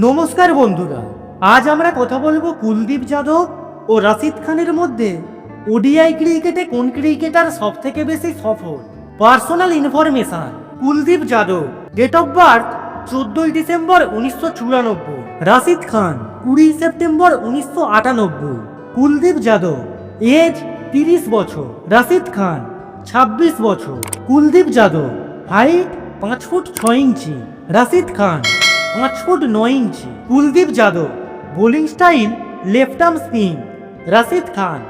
নমস্কার বন্ধুরা, আজ আমরা কথা বলবো কুলদীপ যাদব ও রাশিদ খানের মধ্যে ওডিআই ক্রিকেটে কোন ক্রিকেটার সব থেকে বেশি সফল। Personal information. Kuldeep Yadav, date of birth 14 December 1994, Rashid Khan 20 September 1998। Kuldeep Yadav, age 30 বছর, রাশিদ খান 26 বছর। Kuldeep Yadav, height 5 foot 6 inch, Rashid Khan 5 foot 9 inch. Kuldeep Yadav, bowling style left arm spin, Rashid Khan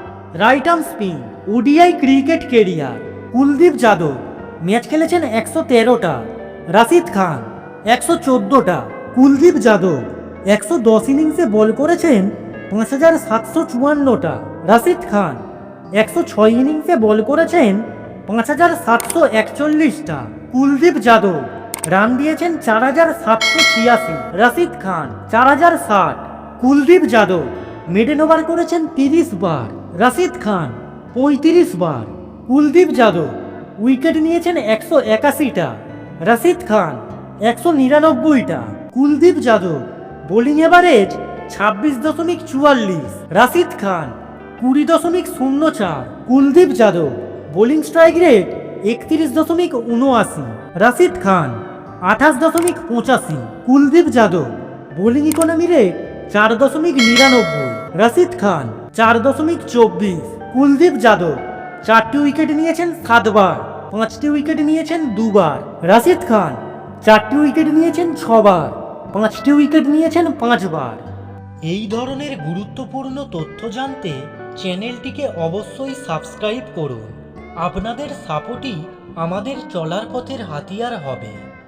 right arm spin. ODI cricket career. Kuldeep Yadav match খেলেছেন 113টা, রাশিদ খান 114টা। কুলদীপ যাদব 110 ইনিংসে বল করেছেন 5754টা, রাশিদ খান 106 ইনিংসে বল করেছেন 5741টা। কুলদীপ যাদব রান দিয়েছেন 4786, রাশিদ খান 4060। কুলদীপ যাদব মিডল ওভার করেছেন 30 বার, রাশিদ খান 35 বার। কুলদীপ যাদব উইকেট নিয়েছেন 181টা, রাশিদ খান 199টা। Kuldeep Yadav bowling average 26.44, Rashid Khan 20.04। Kuldeep Yadav bowling strike rate 31.79, Rashid Khan 28.85। Kuldeep Yadav bowling economy rate 4.99, Rashid Khan 4.24। Kuldeep Yadav 4টি উইকেট নিয়েছেন 7 বার, 5টি উইকেট নিয়েছেন 2 বার, রাশিদ খান 4টি উইকেট নিয়েছেন 6 বার, 5টি উইকেট নিয়েছেন 5 বার। এই ধরনের গুরুত্বপূর্ণ তথ্য জানতে চ্যানেলটিকে অবশ্যই সাবস্ক্রাইব করুন। আপনাদের সাপোর্টই আমাদের চলার পথের হাতিয়ার হবে।